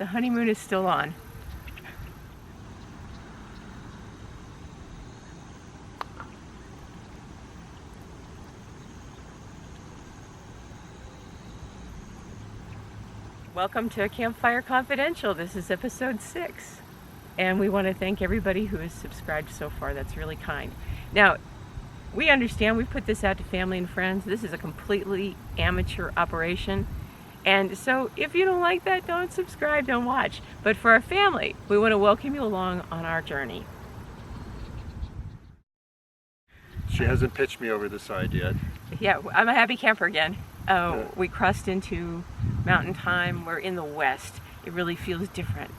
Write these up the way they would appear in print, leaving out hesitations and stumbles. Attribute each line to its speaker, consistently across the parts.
Speaker 1: The honeymoon is still on. Welcome to Campfire Confidential. This is episode 6. And we want to thank everybody who has subscribed so far. That's really kind. Now, we understand we've put this out to family and friends. This is a completely amateur operation. And so if you don't like that, don't subscribe, don't watch. But for our family, we want to welcome you along on our journey.
Speaker 2: She hasn't pitched me over the side yet.
Speaker 1: Yeah, I'm a happy camper again. We crossed into mountain time. We're in the west. It really feels different.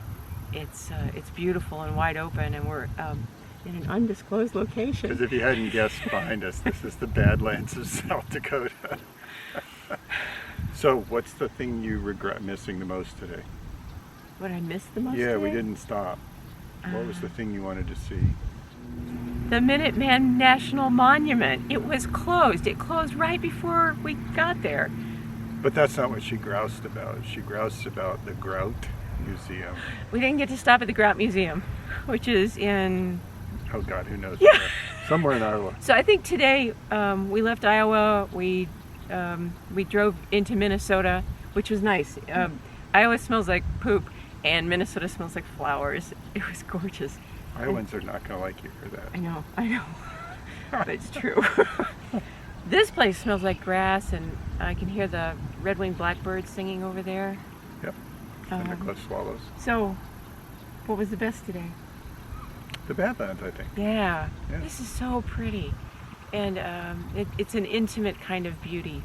Speaker 1: It's beautiful and wide open, and we're in an undisclosed location.
Speaker 2: Because if you hadn't guessed behind us, this is the Badlands of South Dakota. So what's the thing you regret missing the most today?
Speaker 1: What I missed the most
Speaker 2: Yeah,
Speaker 1: today?
Speaker 2: we didn't stop. What was the thing you wanted to see?
Speaker 1: The Minuteman National Monument. It was closed. It closed right before we got there.
Speaker 2: But that's not what she groused about. She groused about the Grout Museum.
Speaker 1: We didn't get to stop at the Grout Museum, which is in...
Speaker 2: Oh God, who knows?
Speaker 1: Yeah.
Speaker 2: Somewhere in Iowa.
Speaker 1: So I think today we left Iowa. We drove into Minnesota, which was nice. Iowa smells like poop, and Minnesota smells like flowers. It was gorgeous.
Speaker 2: Iowans are not going to like you for that.
Speaker 1: I know, but it's true. This place smells like grass, and I can hear the red-winged blackbirds singing over there.
Speaker 2: Yep, and the cliff swallows.
Speaker 1: So, what was the best today?
Speaker 2: The Badlands, I think.
Speaker 1: Yeah,
Speaker 2: Yeah.
Speaker 1: This is so pretty, and it's an intimate kind of beauty.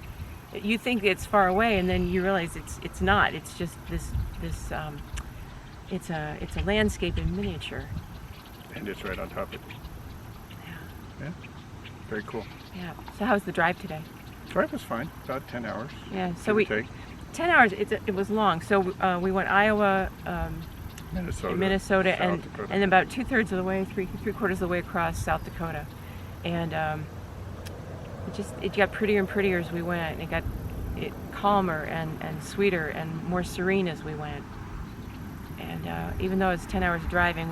Speaker 1: You think it's far away, and then you realize it's not. It's just this it's a landscape in miniature.
Speaker 2: And it's right on top of it. Yeah, very cool.
Speaker 1: Yeah. So how was the drive today?
Speaker 2: Drive was fine, about 10 hours.
Speaker 1: Yeah. So
Speaker 2: take.
Speaker 1: 10 hours. It was long. So we went Iowa, Minnesota, and then about 2/3 of the way, three-quarters of the way across South Dakota, and it got prettier and prettier as we went, and it got calmer and sweeter and more serene as we went. And even though it's 10 hours driving,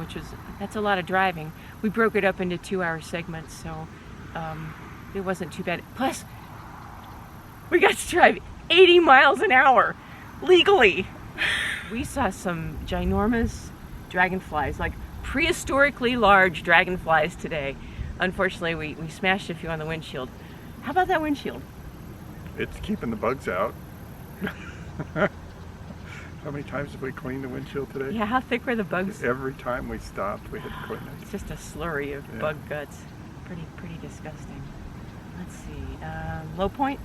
Speaker 1: that's a lot of driving, we broke it up into 2-hour segments, so it wasn't too bad. Plus, we got to drive 80 miles an hour legally. We saw some ginormous dragonflies, like prehistorically large dragonflies today. Unfortunately, we smashed a few on the windshield. How about that windshield?
Speaker 2: It's keeping the bugs out. How many times have we cleaned the windshield today?
Speaker 1: Yeah, how thick were the bugs?
Speaker 2: Every time we stopped, we had to clean it.
Speaker 1: It's just a slurry of bug guts. Pretty disgusting. Let's see. Low point?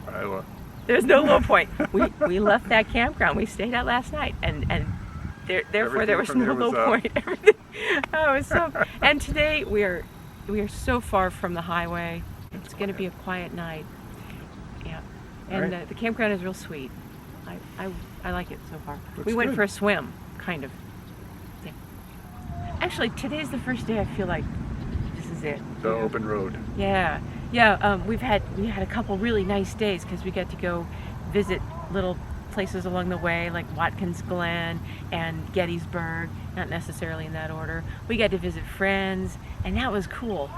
Speaker 2: Iowa.
Speaker 1: There's no low point. We left that campground. We stayed out last night, and therefore there was no low point. Everything. Oh, it was so. And today we are so far from the highway. It's going to be a quiet night. Yeah, and the campground is real sweet. I like it so far. We went for a swim, kind of. Yeah. Actually, today's the first day I feel like this is it.
Speaker 2: The open road.
Speaker 1: Yeah. We had a couple really nice days because we got to go visit little places along the way, like Watkins Glen and Gettysburg. Not necessarily in that order. We got to visit friends, and that was cool.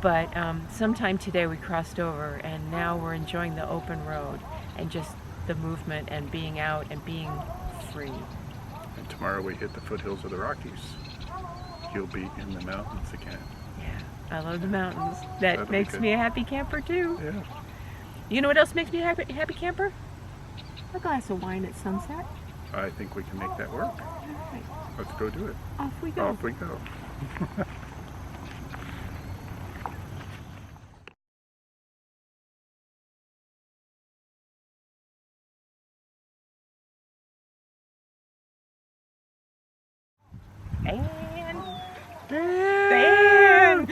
Speaker 1: But sometime today we crossed over, and now we're enjoying the open road and just the movement and being out and being free.
Speaker 2: And tomorrow we hit the foothills of the Rockies. You'll be in the mountains again.
Speaker 1: Yeah, I love the mountains. That makes me a happy camper too.
Speaker 2: Yeah.
Speaker 1: You know what else makes me a happy camper? A glass of wine at sunset.
Speaker 2: I think we can make that work.
Speaker 1: Right.
Speaker 2: Let's go do it.
Speaker 1: Off we go.
Speaker 2: Off we go.
Speaker 1: Dan!